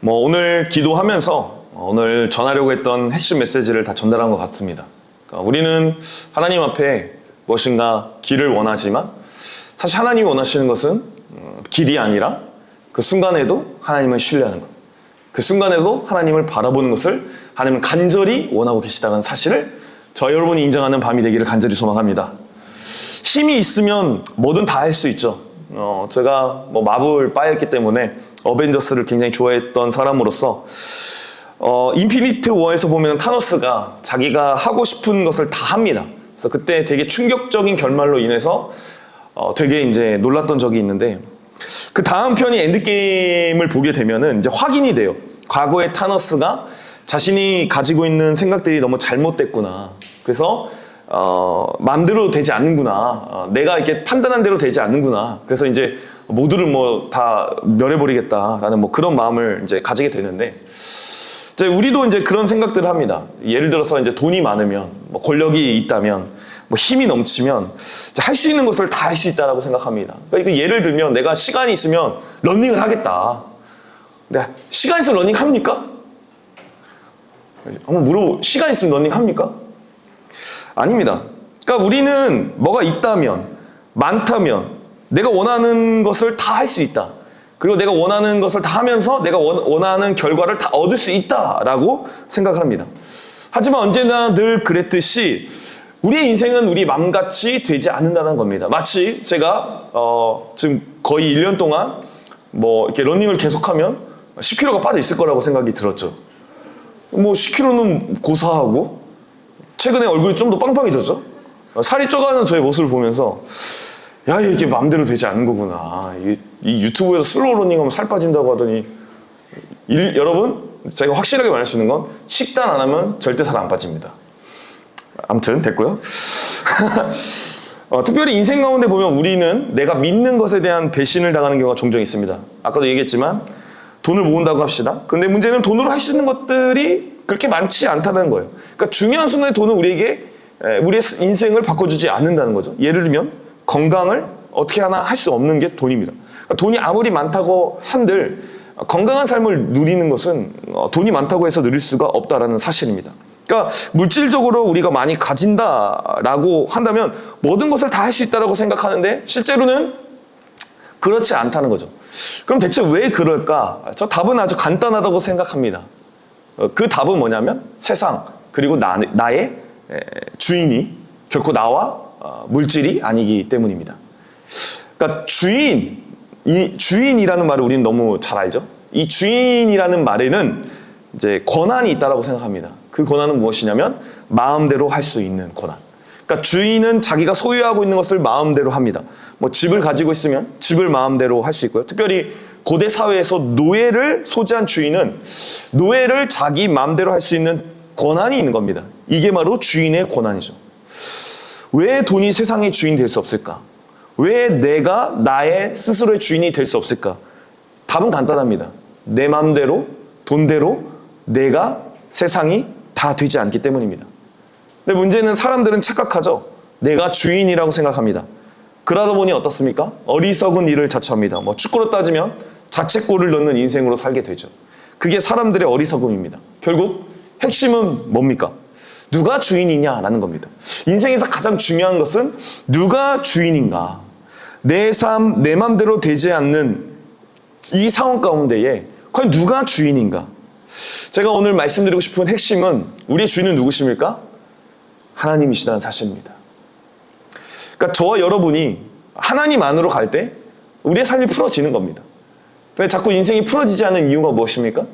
오늘 기도하면서 오늘 전하려고 했던 핵심 메시지를 다 전달한 것 같습니다. 그러니까 우리는 하나님 앞에 무엇인가 길을 원하지만 사실 하나님이 원하시는 것은 길이 아니라 그 순간에도 하나님을 신뢰하는 것, 그 순간에도 하나님을 바라보는 것을 하나님은 간절히 원하고 계시다는 사실을 저 여러분이 인정하는 밤이 되기를 간절히 소망합니다. 힘이 있으면 뭐든 다 할 수 있죠. 제가 마블 빠였기 때문에 어벤져스를 굉장히 좋아했던 사람으로서 인피니트 워에서 보면 타노스가 자기가 하고 싶은 것을 다 합니다. 그래서 그때 되게 충격적인 결말로 인해서 되게 이제 놀랐던 적이 있는데, 그 다음 편이 엔드게임을 보게 되면은 이제 확인이 돼요. 과거의 타노스가 자신이 가지고 있는 생각들이 너무 잘못됐구나. 그래서 마음대로 되지 않는구나. 내가 이렇게 판단한 대로 되지 않는구나. 그래서 이제 모두를 다 멸해버리겠다라는 그런 마음을 이제 가지게 되는데, 이제 우리도 이제 그런 생각들을 합니다. 예를 들어서 이제 돈이 많으면, 권력이 있다면, 힘이 넘치면 할 수 있는 것을 다 할 수 있다라고 생각합니다. 그러니까 이거 예를 들면 내가 시간이 있으면 러닝을 하겠다. 근데 시간 있으면 러닝 합니까? 한번 물어보. 시간 있으면 러닝 합니까? 아닙니다. 그러니까 우리는 뭐가 있다면, 많다면 내가 원하는 것을 다 할 수 있다. 그리고 내가 원하는 것을 다 하면서 내가 원하는 결과를 다 얻을 수 있다라고 생각합니다. 하지만 언제나 늘 그랬듯이 우리의 인생은 우리 맘같이 되지 않는다는 겁니다. 마치 제가 지금 거의 1년 동안 이렇게 러닝을 계속하면 10kg가 빠져 있을 거라고 생각이 들었죠. 10kg는 고사하고 최근에 얼굴이 좀 더 빵빵해졌죠. 살이 쪄가는 저의 모습을 보면서 야, 이게 마음대로 되지 않는 거구나. 이 유튜브에서 슬로우 러닝하면 살 빠진다고 하더니 여러분, 제가 확실하게 말할 수 있는 건 식단 안 하면 절대 살 안 빠집니다. 아무튼 됐고요. 특별히 인생 가운데 보면 우리는 내가 믿는 것에 대한 배신을 당하는 경우가 종종 있습니다. 아까도 얘기했지만 돈을 모은다고 합시다. 그런데 문제는 돈으로 할 수 있는 것들이 그렇게 많지 않다는 거예요. 그러니까 중요한 순간에 돈은 우리에게 우리의 인생을 바꿔주지 않는다는 거죠. 예를 들면 건강을 어떻게 하나 할 수 없는 게 돈입니다. 그러니까 돈이 아무리 많다고 한들 건강한 삶을 누리는 것은 돈이 많다고 해서 누릴 수가 없다라는 사실입니다. 그러니까 물질적으로 우리가 많이 가진다라고 한다면 모든 것을 다 할 수 있다라고 생각하는데 실제로는 그렇지 않다는 거죠. 그럼 대체 왜 그럴까? 저 답은 아주 간단하다고 생각합니다. 그 답은 뭐냐면 세상 그리고 나의 주인이 결코 나와 물질이 아니기 때문입니다. 그러니까 주인이라는 말을 우리는 너무 잘 알죠. 이 주인이라는 말에는 이제 권한이 있다라고 생각합니다. 그 권한은 무엇이냐면 마음대로 할 수 있는 권한. 그러니까 주인은 자기가 소유하고 있는 것을 마음대로 합니다. 집을 가지고 있으면 집을 마음대로 할 수 있고요. 특별히 고대 사회에서 노예를 소지한 주인은 노예를 자기 마음대로 할 수 있는 권한이 있는 겁니다. 이게 바로 주인의 권한이죠. 왜 돈이 세상의 주인이 될 수 없을까? 왜 내가 나의 스스로의 주인이 될 수 없을까? 답은 간단합니다. 내 마음대로, 돈대로 내가 세상이 다 되지 않기 때문입니다. 근데 문제는 사람들은 착각하죠. 내가 주인이라고 생각합니다. 그러다 보니 어떻습니까? 어리석은 일을 자처합니다. 축구로 따지면 자책골을 넣는 인생으로 살게 되죠. 그게 사람들의 어리석음입니다. 결국 핵심은 뭡니까? 누가 주인이냐라는 겁니다. 인생에서 가장 중요한 것은 누가 주인인가. 내 삶, 내 맘대로 되지 않는 이 상황 가운데에 과연 누가 주인인가. 제가 오늘 말씀드리고 싶은 핵심은 우리의 주인은 누구십니까? 하나님이시다는 사실입니다. 그러니까 저와 여러분이 하나님 안으로 갈 때 우리의 삶이 풀어지는 겁니다. 왜 자꾸 인생이 풀어지지 않는 이유가 무엇입니까?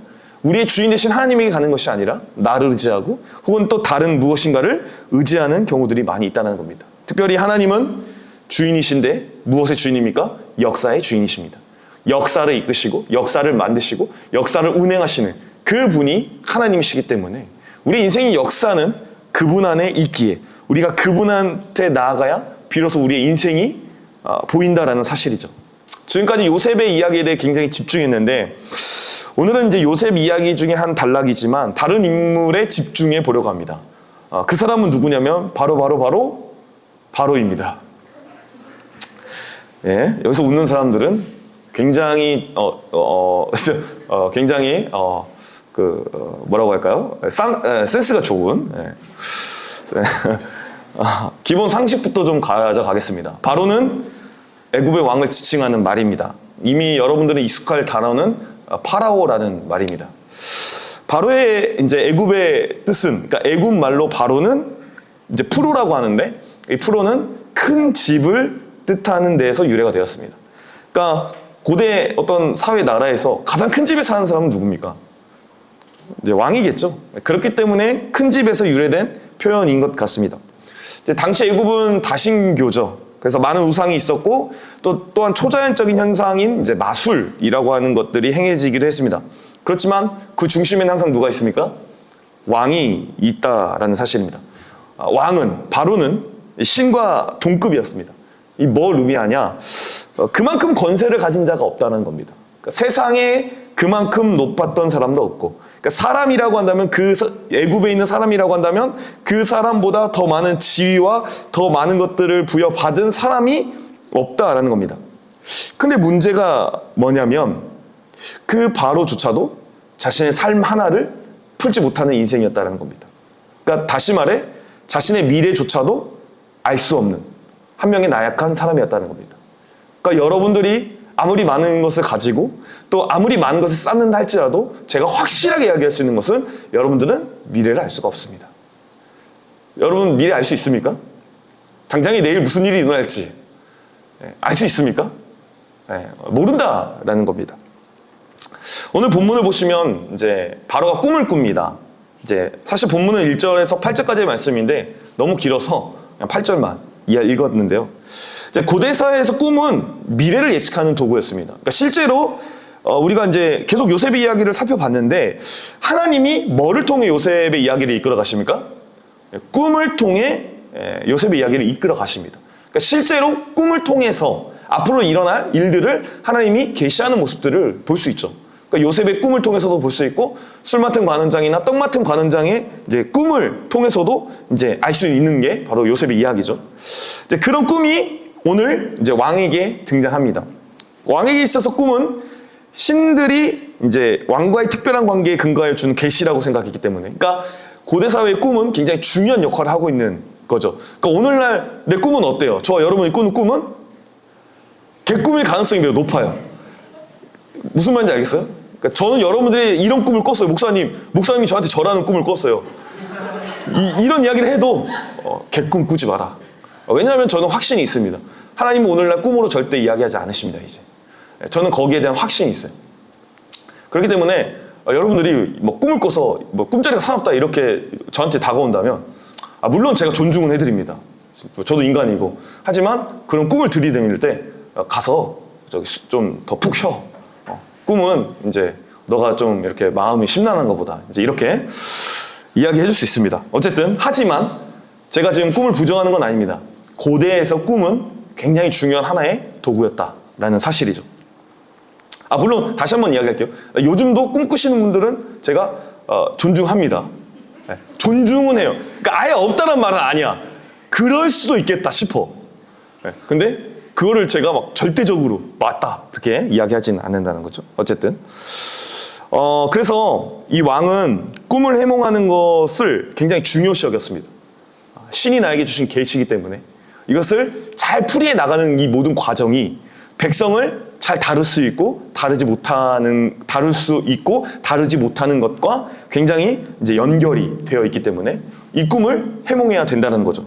우리의 주인 되신 하나님에게 가는 것이 아니라 나를 의지하고 혹은 또 다른 무엇인가를 의지하는 경우들이 많이 있다는 겁니다. 특별히 하나님은 주인이신데 무엇의 주인입니까? 역사의 주인이십니다. 역사를 이끄시고 역사를 만드시고 역사를 운행하시는 그분이 하나님이시기 때문에 우리 인생의 역사는 그분 안에 있기에 우리가 그분한테 나아가야 비로소 우리의 인생이 보인다라는 사실이죠. 지금까지 요셉의 이야기에 대해 굉장히 집중했는데 오늘은 이제 요셉 이야기 중에 한 단락이지만 다른 인물에 집중해 보려고 합니다. 그 사람은 누구냐면 바로입니다. 예, 여기서 웃는 사람들은 굉장히 굉장히 뭐라고 할까요? 센스가 좋은 기본 상식부터 좀 가져가겠습니다. 바로는 애굽의 왕을 지칭하는 말입니다. 이미 여러분들은 익숙할 단어는 파라오라는 말입니다. 바로의 이제 애굽의 뜻은, 그러니까 애굽 말로 바로는 이제 프로라고 하는데, 이 프로는 큰 집을 뜻하는 데에서 유래가 되었습니다. 그러니까 고대 어떤 사회 나라에서 가장 큰 집에 사는 사람은 누굽니까? 이제 왕이겠죠. 그렇기 때문에 큰 집에서 유래된 표현인 것 같습니다. 당시 애굽은 다신교죠. 그래서 많은 우상이 있었고 또한 초자연적인 현상인 이제 마술이라고 하는 것들이 행해지기도 했습니다. 그렇지만 그 중심에는 항상 누가 있습니까? 왕이 있다라는 사실입니다. 왕은, 바로는 신과 동급이었습니다. 이 뭘 의미하냐? 그만큼 권세를 가진 자가 없다는 겁니다. 그러니까 세상에 그만큼 높았던 사람도 없고, 그러니까 사람이라고 한다면 애굽에 있는 사람이라고 한다면 그 사람보다 더 많은 지위와 더 많은 것들을 부여받은 사람이 없다라는 겁니다. 근데 문제가 뭐냐면 그 바로조차도 자신의 삶 하나를 풀지 못하는 인생이었다는 겁니다. 그러니까 다시 말해 자신의 미래조차도 알 수 없는 한 명의 나약한 사람이었다는 겁니다. 그러니까 여러분들이 아무리 많은 것을 가지고 또 아무리 많은 것을 쌓는다 할지라도 제가 확실하게 이야기할 수 있는 것은 여러분들은 미래를 알 수가 없습니다. 여러분 미래 알 수 있습니까? 당장에 내일 무슨 일이 일어날지 알 수 있습니까? 모른다라는 겁니다. 오늘 본문을 보시면 이제 바로가 꿈을 꿉니다. 이제 사실 본문은 1절에서 8절까지의 말씀인데 너무 길어서 그냥 8절만 읽었는데요. 이제 고대 사회에서 꿈은 미래를 예측하는 도구였습니다. 그러니까 실제로 우리가 이제 계속 요셉의 이야기를 살펴봤는데 하나님이 뭐를 통해 요셉의 이야기를 이끌어 가십니까? 꿈을 통해 요셉의 이야기를 이끌어 가십니다. 그러니까 실제로 꿈을 통해서 앞으로 일어날 일들을 하나님이 계시하는 모습들을 볼 수 있죠. 그러니까 요셉의 꿈을 통해서도 볼 수 있고 술 맡은 관원장이나 떡 맡은 관원장의 이제 꿈을 통해서도 이제 알 수 있는 게 바로 요셉의 이야기죠. 이제 그런 꿈이 오늘 이제 왕에게 등장합니다. 왕에게 있어서 꿈은 신들이 이제 왕과의 특별한 관계에 근거해 주는 계시라고 생각했기 때문에, 그러니까 고대 사회의 꿈은 굉장히 중요한 역할을 하고 있는 거죠. 그러니까 오늘날 내 꿈은 어때요? 저와 여러분이 꾸는 꿈은 개꿈일 가능성이 매우 높아요. 무슨 말인지 알겠어요? 그러니까 저는 여러분들이 이런 꿈을 꿨어요. 목사님이 저한테 저라는 꿈을 꿨어요. 이런 이야기를 해도 개꿈 꾸지 마라. 왜냐하면 저는 확신이 있습니다. 하나님은 오늘날 꿈으로 절대 이야기하지 않으십니다. 이제 저는 거기에 대한 확신이 있어요. 그렇기 때문에 여러분들이 뭐 꿈을 꿔서 뭐 꿈자리가 사납다 이렇게 저한테 다가온다면 물론 제가 존중은 해드립니다. 저도 인간이고. 하지만 그런 꿈을 들이댈 때 가서 저기 좀 더 푹 쉬어. 꿈은 이제 너가 좀 이렇게 마음이 심란한 것보다 이제 이렇게 이야기해 줄 수 있습니다. 어쨌든 하지만 제가 지금 꿈을 부정하는 건 아닙니다. 고대에서 꿈은 굉장히 중요한 하나의 도구였다라는 사실이죠. 물론 다시 한번 이야기할게요. 요즘도 꿈꾸시는 분들은 제가 존중합니다. 존중은 해요. 그러니까 아예 없다는 말은 아니야. 그럴 수도 있겠다 싶어. 근데 그거를 제가 막 절대적으로 맞다 그렇게 이야기하지는 않는다는 거죠. 어쨌든 그래서 이 왕은 꿈을 해몽하는 것을 굉장히 중요시 여겼습니다. 신이 나에게 주신 계시이기 때문에 이것을 잘 풀이해 나가는 이 모든 과정이 백성을 잘 다룰 수 있고 다루지 못하는 것과 굉장히 이제 연결이 되어 있기 때문에 이 꿈을 해몽해야 된다는 거죠.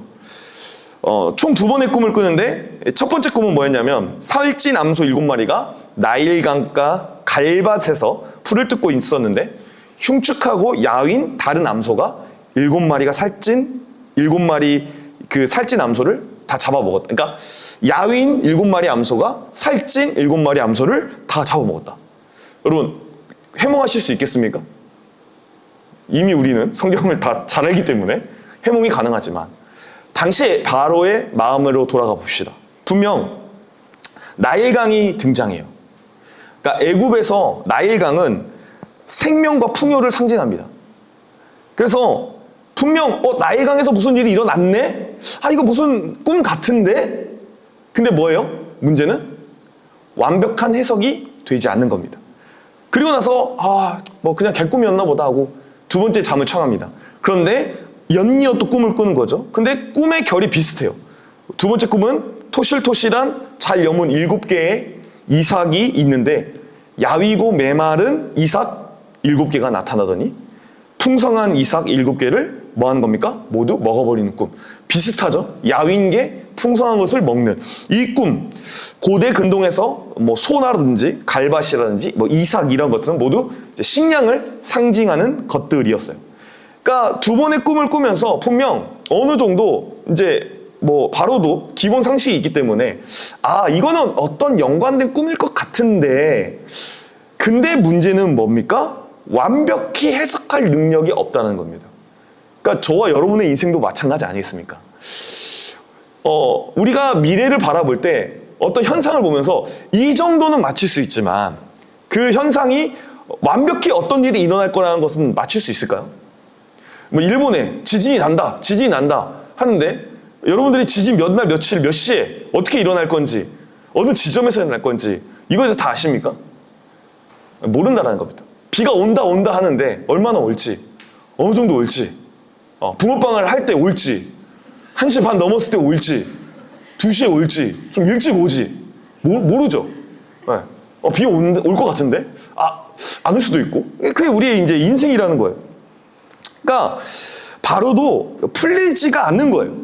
총 2번의 꿈을 꾸는데 첫 번째 꿈은 뭐였냐면 살찐 암소 7마리가 나일강가 갈밭에서 풀을 뜯고 있었는데 흉측하고 야윈 다른 암소가 7마리가 살찐 7마리 그 살찐 암소를 다 잡아먹었다. 그러니까 야윈 7마리 암소가 살찐 7마리 암소를 다 잡아먹었다. 여러분 해몽하실 수 있겠습니까? 이미 우리는 성경을 다 잘 알기 때문에 해몽이 가능하지만 당시 바로의 마음으로 돌아가 봅시다. 분명 나일강이 등장해요. 그러니까 애굽에서 나일강은 생명과 풍요를 상징합니다. 그래서 분명 나일강에서 무슨 일이 일어났네? 이거 무슨 꿈 같은데? 근데 뭐예요? 문제는 완벽한 해석이 되지 않는 겁니다. 그리고 나서 뭐 그냥 개꿈이었나 보다 하고 두 번째 잠을 청합니다. 그런데 연이어 또 꿈을 꾸는 거죠. 근데 꿈의 결이 비슷해요. 두 번째 꿈은 토실토실한 잘 여문 7개의 이삭이 있는데 야위고 메마른 이삭 7개가 나타나더니 풍성한 이삭 7개를 뭐 하는 겁니까? 모두 먹어버리는 꿈. 비슷하죠? 야윈 게 풍성한 것을 먹는 이 꿈. 고대 근동에서 뭐 소나라든지 갈밭이라든지 뭐 이삭 이런 것들은 모두 이제 식량을 상징하는 것들이었어요. 그러니까 두 번의 꿈을 꾸면서 분명 어느 정도 이제 뭐 바로도 기본 상식이 있기 때문에 이거는 어떤 연관된 꿈일 것 같은데 근데 문제는 뭡니까? 완벽히 해석할 능력이 없다는 겁니다. 그러니까 저와 여러분의 인생도 마찬가지 아니겠습니까? 우리가 미래를 바라볼 때 어떤 현상을 보면서 이 정도는 맞출 수 있지만 그 현상이 완벽히 어떤 일이 일어날 거라는 것은 맞출 수 있을까요? 뭐 일본에 지진이 난다 하는데 여러분들이 지진 몇 날 며칠 몇 시에 어떻게 일어날 건지 어느 지점에서 일어날 건지 이거 다 아십니까? 모른다라는 겁니다. 비가 온다 하는데 얼마나 올지 어느 정도 올지 붕어빵을 할 때 올지 1시 반 넘었을 때 올지 2시에 올지 좀 일찍 오지 모르죠. 네. 비 올 것 같은데 안 올 수도 있고 그게 우리의 이제 인생이라는 거예요. 그러니까 바로도 풀리지가 않는 거예요.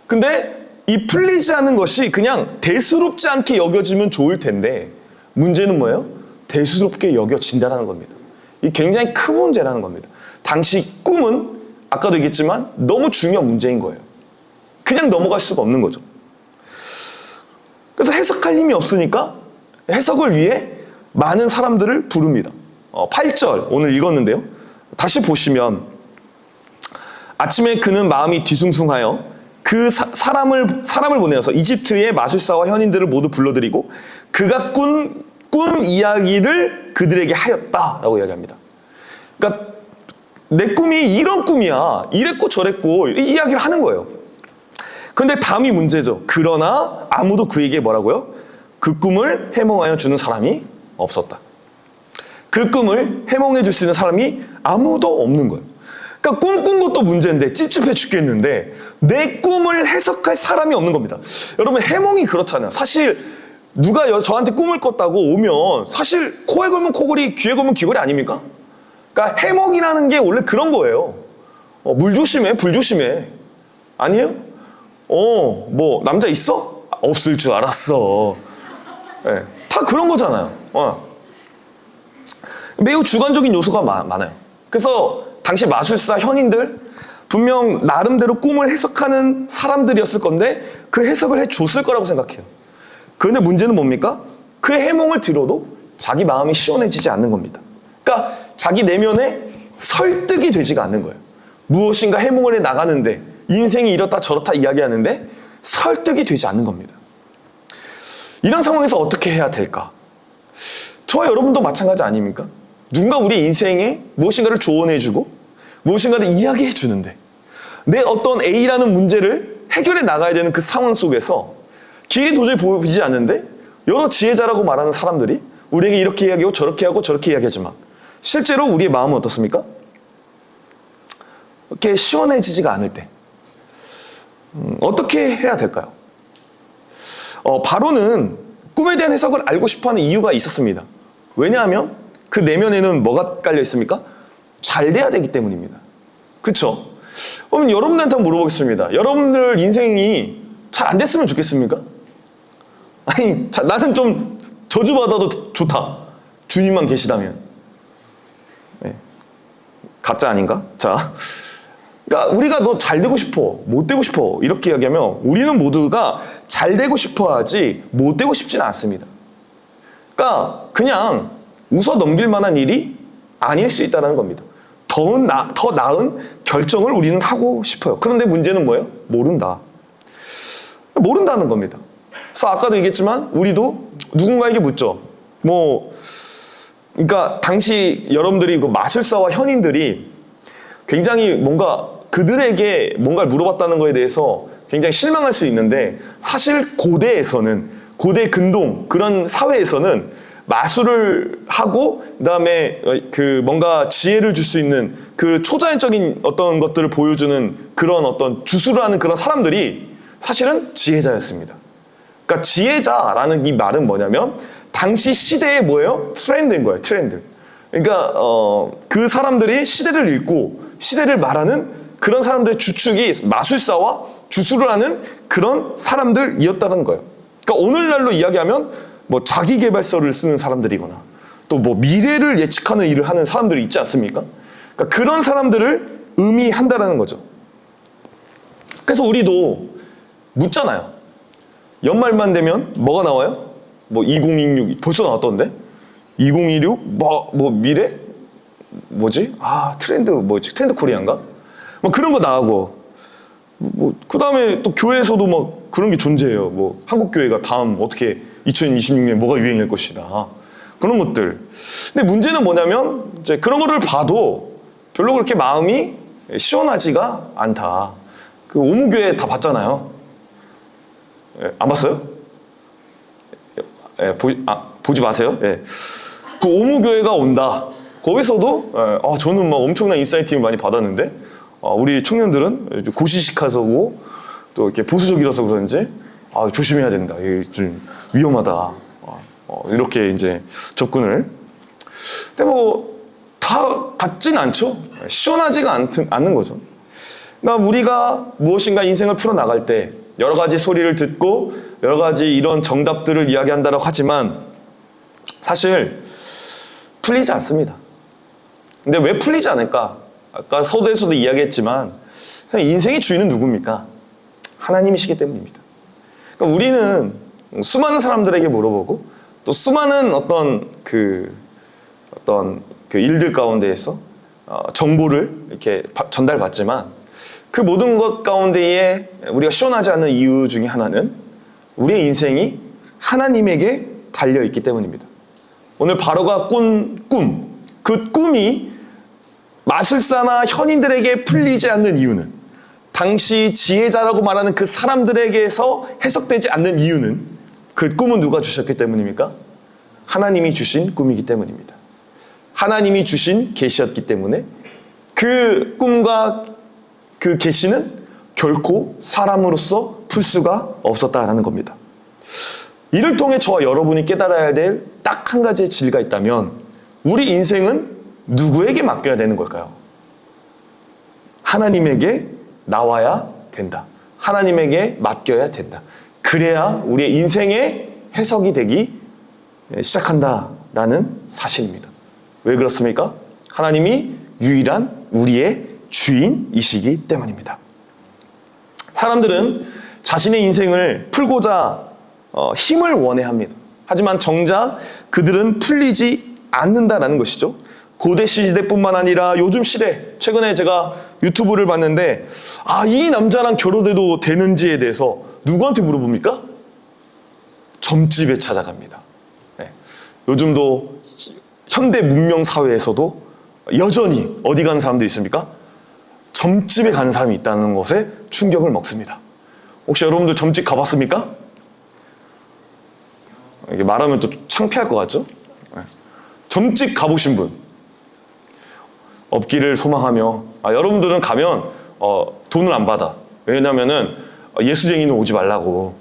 근데 이 풀리지 않은 것이 그냥 대수롭지 않게 여겨지면 좋을 텐데 문제는 뭐예요? 대수롭게 여겨진다는 겁니다. 이 굉장히 큰 문제라는 겁니다. 당시 꿈은 아까도 얘기했지만 너무 중요한 문제인 거예요. 그냥 넘어갈 수가 없는 거죠. 그래서 해석할 힘이 없으니까 해석을 위해 많은 사람들을 부릅니다. 8절 오늘 읽었는데요. 다시 보시면 아침에 그는 마음이 뒤숭숭하여 그 사람을 보내어서 이집트의 마술사와 현인들을 모두 불러들이고 그가 꾼 꿈 이야기를 그들에게 하였다라고 이야기합니다. 그러니까 내 꿈이 이런 꿈이야. 이랬고 저랬고 이 이야기를 하는 거예요. 그런데 다음이 문제죠. 그러나 아무도 그에게 뭐라고요? 그 꿈을 해몽하여 주는 사람이 없었다. 그 꿈을 해몽해 줄 수 있는 사람이 아무도 없는 거예요. 그러니까 꿈 꾼 것도 문제인데 찝찝해 죽겠는데 내 꿈을 해석할 사람이 없는 겁니다. 여러분 해몽이 그렇잖아요. 사실 누가 저한테 꿈을 꿨다고 오면 사실 코에 걸면 코걸이, 귀에 걸면 귀걸이 아닙니까? 그러니까 해몽이라는 게 원래 그런 거예요. 물 조심해, 불 조심해. 아니에요? 뭐 남자 있어? 없을 줄 알았어. 네, 다 그런 거잖아요. 매우 주관적인 요소가 많아요. 그래서 당시 마술사 현인들 분명 나름대로 꿈을 해석하는 사람들이었을 건데 그 해석을 해줬을 거라고 생각해요. 그런데 문제는 뭡니까? 그 해몽을 들어도 자기 마음이 시원해지지 않는 겁니다. 그러니까 자기 내면에 설득이 되지가 않는 거예요. 무엇인가 해몽을 해 나가는데 인생이 이렇다 저렇다 이야기하는데 설득이 되지 않는 겁니다. 이런 상황에서 어떻게 해야 될까? 저와 여러분도 마찬가지 아닙니까? 누군가 우리 인생에 무엇인가를 조언해주고 무엇인가를 이야기해 주는데 내 어떤 A라는 문제를 해결해 나가야 되는 그 상황 속에서 길이 도저히 보이지 않는데 여러 지혜자라고 말하는 사람들이 우리에게 이렇게 이야기하고 저렇게 하고 저렇게 이야기하지만 실제로 우리의 마음은 어떻습니까? 이렇게 시원해지지가 않을 때 어떻게 해야 될까요? 바로는 꿈에 대한 해석을 알고 싶어하는 이유가 있었습니다. 왜냐하면 그 내면에는 뭐가 깔려 있습니까? 잘 돼야 되기 때문입니다. 그렇죠? 그럼 여러분들한테 한번 물어보겠습니다. 여러분들 인생이 잘 안 됐으면 좋겠습니까? 아니 나는 좀 저주받아도 좋다. 주님만 계시다면. 네. 가짜 아닌가? 자, 그러니까 우리가 너 잘 되고 싶어, 못 되고 싶어 이렇게 이야기하면 우리는 모두가 잘 되고 싶어 하지 못 되고 싶지는 않습니다. 그러니까 그냥 웃어 넘길 만한 일이 아닐 수 있다는 겁니다. 더 나은 결정을 우리는 하고 싶어요. 그런데 문제는 뭐예요? 모른다는 겁니다. 그래서 아까도 얘기했지만 우리도 누군가에게 묻죠. 그러니까 당시 여러분들이 그 마술사와 현인들이 굉장히 뭔가 그들에게 뭔가를 물어봤다는 거에 대해서 굉장히 실망할 수 있는데 사실 고대에서는 고대 근동 그런 사회에서는 마술을 하고 그다음에 그 뭔가 지혜를 줄 수 있는 그 초자연적인 어떤 것들을 보여주는 그런 어떤 주술을 하는 그런 사람들이 사실은 지혜자였습니다. 그러니까 지혜자라는 이 말은 뭐냐면 당시 시대의 뭐예요? 트렌드인 거예요. 트렌드. 그러니까 그 사람들이 시대를 읽고 시대를 말하는 그런 사람들의 주축이 마술사와 주술을 하는 그런 사람들이었다는 거예요. 그러니까 오늘날로 이야기하면 뭐 자기계발서를 쓰는 사람들이거나 또 뭐 미래를 예측하는 일을 하는 사람들이 있지 않습니까? 그러니까 그런 사람들을 의미한다라는 거죠. 그래서 우리도 묻잖아요. 연말만 되면 뭐가 나와요? 뭐 2026 벌써 나왔던데? 2026 뭐 미래? 뭐지? 트렌드 뭐지? 트렌드 코리아인가? 뭐 그런 거 나오고 뭐 그다음에 또 교회에서도 막 그런 게 존재해요. 뭐 한국 교회가 다음 어떻게 2026년에 뭐가 유행일 것이다. 그런 것들. 근데 문제는 뭐냐면 이제 그런 거를 봐도 별로 그렇게 마음이 시원하지가 않다. 그 오무교회 다 봤잖아요. 안 봤어요? 보지 마세요. 그 오무교회가 온다. 거기서도 저는 막 엄청난 인사이트를 많이 받았는데 우리 청년들은 고시식하고 또 이렇게 보수적이라서 그런지 조심해야 된다. 이게 좀 위험하다. 이렇게 이제 접근을. 근데 뭐 다 같진 않죠. 시원하지가 않는 거죠. 그러니까 우리가 무엇인가 인생을 풀어나갈 때 여러 가지 소리를 듣고 여러 가지 이런 정답들을 이야기한다고 하지만 사실 풀리지 않습니다. 근데 왜 풀리지 않을까? 아까 서두에서도 이야기했지만 인생의 주인은 누굽니까? 하나님이시기 때문입니다. 그러니까 우리는 수많은 사람들에게 물어보고 또 수많은 어떤 그 일들 가운데에서 정보를 이렇게 전달받지만 그 모든 것 가운데에 우리가 시원하지 않는 이유 중에 하나는 우리의 인생이 하나님에게 달려있기 때문입니다. 오늘 바로가 꾼 꿈, 그 꿈이 마술사나 현인들에게 풀리지 않는 이유는 당시 지혜자라고 말하는 그 사람들에게서 해석되지 않는 이유는 그 꿈은 누가 주셨기 때문입니까? 하나님이 주신 꿈이기 때문입니다. 하나님이 주신 계시였기 때문에 그 꿈과 그 계시는 결코 사람으로서 풀 수가 없었다라는 겁니다. 이를 통해 저와 여러분이 깨달아야 될 딱 한 가지의 진리가 있다면 우리 인생은 누구에게 맡겨야 되는 걸까요? 하나님에게 나와야 된다. 하나님에게 맡겨야 된다. 그래야 우리의 인생의 해석이 되기 시작한다라는 사실입니다. 왜 그렇습니까? 하나님이 유일한 우리의 주인이시기 때문입니다. 사람들은 자신의 인생을 풀고자 힘을 원해합니다. 하지만 정작 그들은 풀리지 않는다라는 것이죠. 고대 시대뿐만 아니라 요즘 시대, 최근에 제가 유튜브를 봤는데 이 남자랑 결혼해도 되는지에 대해서 누구한테 물어봅니까? 점집에 찾아갑니다. 요즘도 현대 문명 사회에서도 여전히 어디 가는 사람들이 있습니까? 점집에 가는 사람이 있다는 것에 충격을 먹습니다. 혹시 여러분들 점집 가봤습니까? 이게 말하면 또 창피할 것 같죠? 점집 가보신 분 없기를 소망하며 여러분들은 가면 돈을 안 받아. 왜냐면은 예수쟁이는 오지 말라고.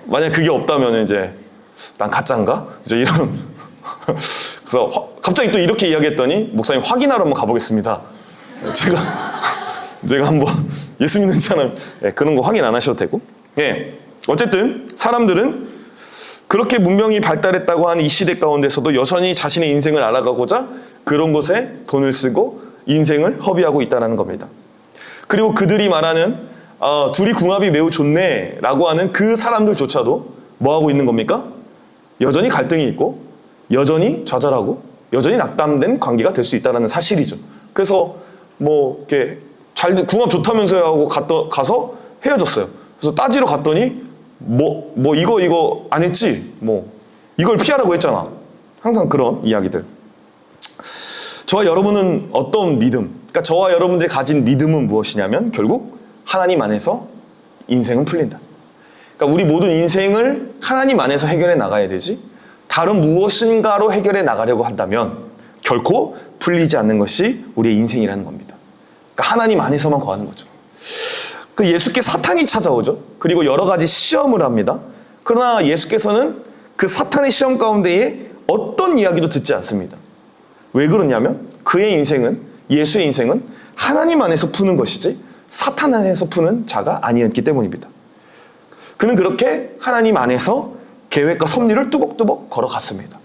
만약 그게 없다면 이제 난 가짜인가? 이제 이런 그래서 갑자기 또 이렇게 이야기했더니 목사님 확인하러 한번 가보겠습니다. 제가 한번 예수 믿는 사람 그런 거 확인 안 하셔도 되고. 어쨌든 사람들은 그렇게 문명이 발달했다고 하는 이 시대 가운데서도 여전히 자신의 인생을 알아가고자 그런 곳에 돈을 쓰고 인생을 허비하고 있다는 겁니다. 그리고 그들이 말하는 둘이 궁합이 매우 좋네 라고 하는 그 사람들조차도 뭐 하고 있는 겁니까? 여전히 갈등이 있고 여전히 좌절하고 여전히 낙담된 관계가 될 수 있다는 사실이죠. 그래서 뭐 이렇게 궁합 좋다면서요 하고 가서 헤어졌어요. 그래서 따지러 갔더니 이거 안 했지? 이걸 피하라고 했잖아. 항상 그런 이야기들. 저와 여러분은 어떤 믿음, 그러니까 저와 여러분들이 가진 믿음은 무엇이냐면 결국 하나님 안에서 인생은 풀린다. 그러니까 우리 모든 인생을 하나님 안에서 해결해 나가야 되지, 다른 무엇인가로 해결해 나가려고 한다면 결코 풀리지 않는 것이 우리의 인생이라는 겁니다. 그러니까 하나님 안에서만 거하는 거죠. 그 예수께 사탄이 찾아오죠. 그리고 여러 가지 시험을 합니다. 그러나 예수께서는 그 사탄의 시험 가운데에 어떤 이야기도 듣지 않습니다. 왜 그러냐면 그의 인생은, 예수의 인생은 하나님 안에서 푸는 것이지 사탄 안에서 푸는 자가 아니었기 때문입니다. 그는 그렇게 하나님 안에서 계획과 섭리를 뚜벅뚜벅 걸어갔습니다.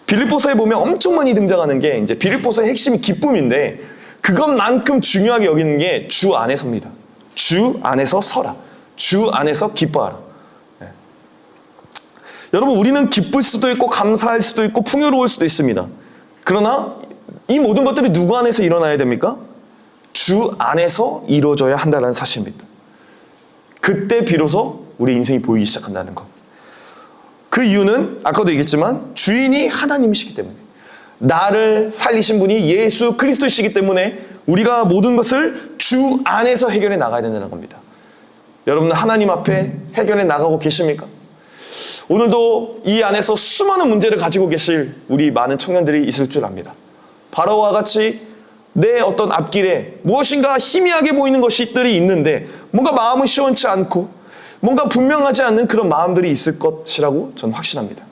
빌립보서에 보면 엄청 많이 등장하는 게 이제 빌립보서의 핵심이 기쁨인데, 그것만큼 중요하게 여기는 게 주 안에서입니다. 주 안에서 서라. 주 안에서 기뻐하라. 네. 여러분, 우리는 기쁠 수도 있고 감사할 수도 있고 풍요로울 수도 있습니다. 그러나 이 모든 것들이 누구 안에서 일어나야 됩니까? 주 안에서 이루어져야 한다는 사실입니다. 그때 비로소 우리 인생이 보이기 시작한다는 것. 그 이유는 아까도 얘기했지만 주인이 하나님이시기 때문에, 나를 살리신 분이 예수 그리스도이시기 때문에 우리가 모든 것을 주 안에서 해결해 나가야 된다는 겁니다. 여러분은 하나님 앞에 해결해 나가고 계십니까? 오늘도 이 안에서 수많은 문제를 가지고 계실 우리 많은 청년들이 있을 줄 압니다. 바로와 같이 내 어떤 앞길에 무엇인가 희미하게 보이는 것들이 있는데 뭔가 마음은 시원치 않고 뭔가 분명하지 않는 그런 마음들이 있을 것이라고 저는 확신합니다.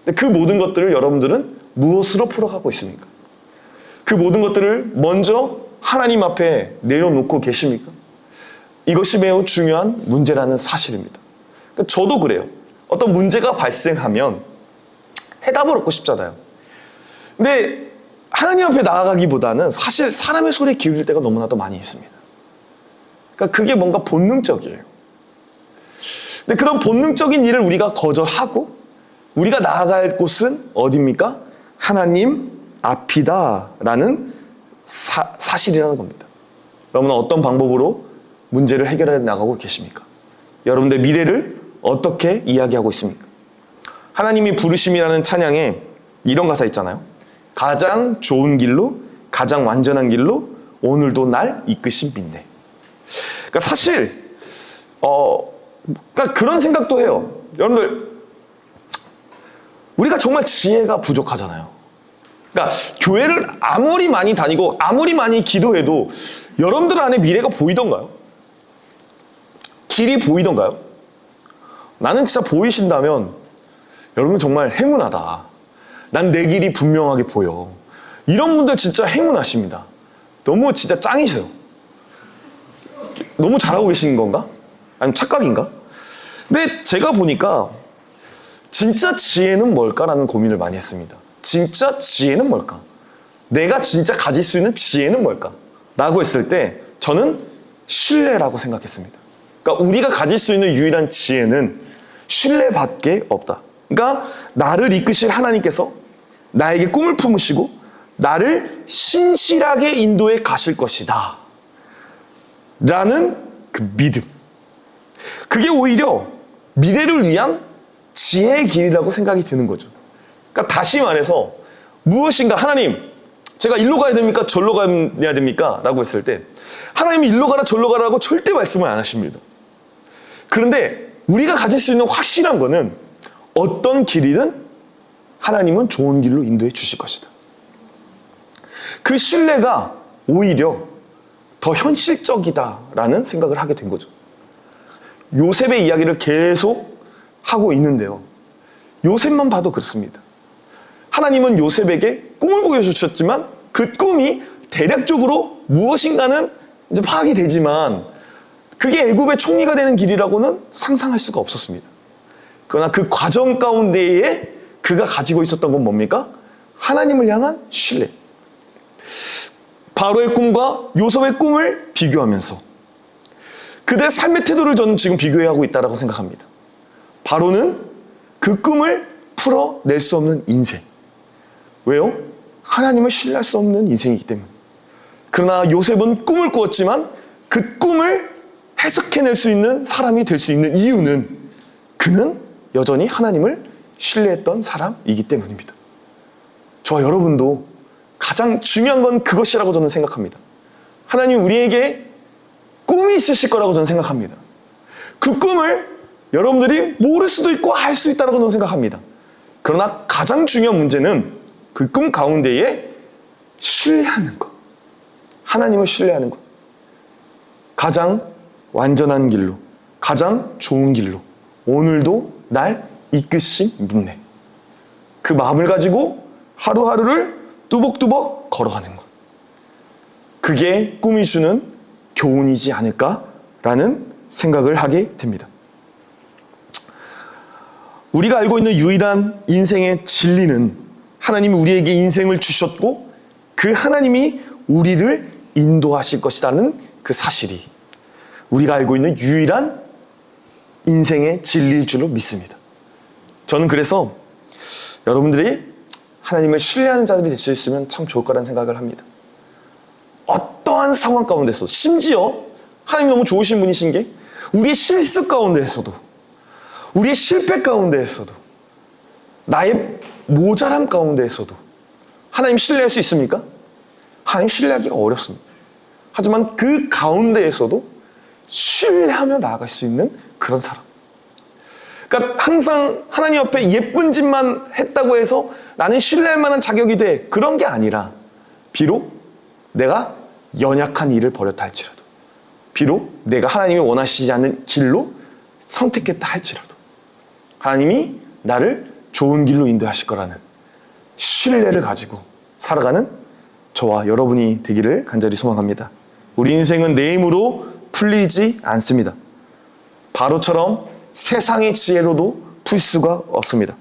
근데 그 모든 것들을 여러분들은 무엇으로 풀어가고 있습니까? 그 모든 것들을 먼저 하나님 앞에 내려놓고 계십니까? 이것이 매우 중요한 문제라는 사실입니다. 그러니까 저도 그래요. 어떤 문제가 발생하면 해답을 얻고 싶잖아요. 근데 하나님 앞에 나아가기보다는 사실 사람의 소리에 기울일 때가 너무나도 많이 있습니다. 그러니까 그게 뭔가 본능적이에요. 근데 그런 본능적인 일을 우리가 거절하고 우리가 나아갈 곳은 어디입니까? 하나님 앞이다라는 사실이라는 겁니다. 여러분은 어떤 방법으로 문제를 해결해 나가고 계십니까? 여러분의 미래를 어떻게 이야기하고 있습니까? 하나님이 부르심이라는 찬양에 이런 가사 있잖아요. 가장 좋은 길로, 가장 완전한 길로 오늘도 날 이끄신 믿네. 그러니까 사실 그러니까 그런 생각도 해요. 여러분들, 우리가 정말 지혜가 부족하잖아요. 그러니까 교회를 아무리 많이 다니고 아무리 많이 기도해도 여러분들 안에 미래가 보이던가요? 길이 보이던가요? 나는 진짜 보이신다면 여러분 정말 행운하다. 난 내 길이 분명하게 보여. 이런 분들 진짜 행운하십니다. 너무 진짜 짱이세요. 너무 잘하고 계신 건가? 아니면 착각인가? 근데 제가 보니까 진짜 지혜는 뭘까라는 고민을 많이 했습니다. 진짜 지혜는 뭘까? 내가 진짜 가질 수 있는 지혜는 뭘까? 라고 했을 때 저는 신뢰라고 생각했습니다. 그러니까 우리가 가질 수 있는 유일한 지혜는 신뢰밖에 없다. 그러니까 나를 이끄실 하나님께서 나에게 꿈을 품으시고 나를 신실하게 인도해 가실 것이다 라는 그 믿음, 그게 오히려 미래를 위한 지혜의 길이라고 생각이 드는 거죠. 그러니까 다시 말해서 무엇인가 하나님, 제가 일로 가야 됩니까? 절로 가야 됩니까? 라고 했을 때 하나님이 일로 가라 절로 가라고 절대 말씀을 안 하십니다. 그런데 우리가 가질 수 있는 확실한 거는 어떤 길이든 하나님은 좋은 길로 인도해 주실 것이다. 그 신뢰가 오히려 더 현실적이다라는 생각을 하게 된 거죠. 요셉의 이야기를 계속 하고 있는데요. 요셉만 봐도 그렇습니다. 하나님은 요셉에게 꿈을 보여주셨지만 그 꿈이 대략적으로 무엇인가는 이제 파악이 되지만 그게 애굽의 총리가 되는 길이라고는 상상할 수가 없었습니다. 그러나 그 과정 가운데에 그가 가지고 있었던 건 뭡니까? 하나님을 향한 신뢰. 바로의 꿈과 요셉의 꿈을 비교하면서 그들의 삶의 태도를 저는 지금 비교하고 있다고 생각합니다. 바로는 그 꿈을 풀어낼 수 없는 인생. 왜요? 하나님을 신뢰할 수 없는 인생이기 때문에. 그러나 요셉은 꿈을 꾸었지만 그 꿈을 해석해낼 수 있는 사람이 될 수 있는 이유는 그는 여전히 하나님을 신뢰했던 사람이기 때문입니다. 저와 여러분도 가장 중요한 건 그것이라고 저는 생각합니다. 하나님 우리에게 꿈이 있으실 거라고 저는 생각합니다. 그 꿈을 여러분들이 모를 수도 있고 알 수 있다고 저는 생각합니다. 그러나 가장 중요한 문제는 그 꿈 가운데에 신뢰하는 것. 하나님을 신뢰하는 것. 가장 완전한 길로, 가장 좋은 길로 오늘도 날 이끄신 믿네. 그 마음을 가지고 하루하루를 뚜벅뚜벅 걸어가는 것. 그게 꿈이 주는 교훈이지 않을까라는 생각을 하게 됩니다. 우리가 알고 있는 유일한 인생의 진리는 하나님이 우리에게 인생을 주셨고 그 하나님이 우리를 인도하실 것이라는 그 사실이 우리가 알고 있는 유일한 인생의 진리일 줄로 믿습니다. 저는 그래서 여러분들이 하나님을 신뢰하는 자들이 될 수 있으면 참 좋을 거라는 생각을 합니다. 어떠한 상황 가운데서 심지어 하나님 너무 좋으신 분이신 게 우리의 실수 가운데에서도 우리의 실패 가운데에서도 나의 모자람 가운데에서도 하나님 신뢰할 수 있습니까? 하나님 신뢰하기가 어렵습니다. 하지만 그 가운데에서도 신뢰하며 나아갈 수 있는 그런 사람. 그러니까 항상 하나님 옆에 예쁜 짓만 했다고 해서 나는 신뢰할 만한 자격이 돼. 그런 게 아니라 비록 내가 연약한 일을 벌였다 할지라도 비록 내가 하나님이 원하시지 않는 길로 선택했다 할지라도 하나님이 나를 좋은 길로 인도하실 거라는 신뢰를 가지고 살아가는 저와 여러분이 되기를 간절히 소망합니다. 우리 인생은 내 힘으로 풀리지 않습니다. 바로처럼 세상의 지혜로도 풀 수가 없습니다.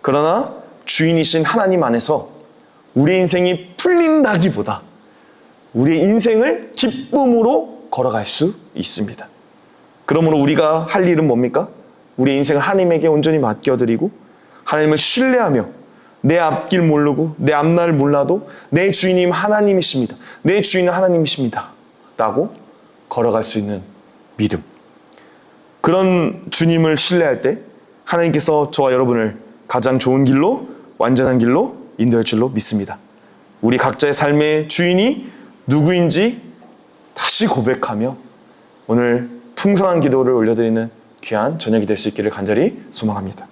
그러나 주인이신 하나님 안에서 우리 인생이 풀린다기보다 우리의 인생을 기쁨으로 걸어갈 수 있습니다. 그러므로 우리가 할 일은 뭡니까? 우리 인생을 하나님에게 온전히 맡겨드리고 하나님을 신뢰하며 내 앞길 모르고 내 앞날을 몰라도 내 주인님 하나님이십니다. 내 주인은 하나님이십니다. 라고 걸어갈 수 있는 믿음. 그런 주님을 신뢰할 때 하나님께서 저와 여러분을 가장 좋은 길로 완전한 길로 인도할 줄로 믿습니다. 우리 각자의 삶의 주인이 누구인지 다시 고백하며 오늘 풍성한 기도를 올려드리는 귀한 저녁이 될 수 있기를 간절히 소망합니다.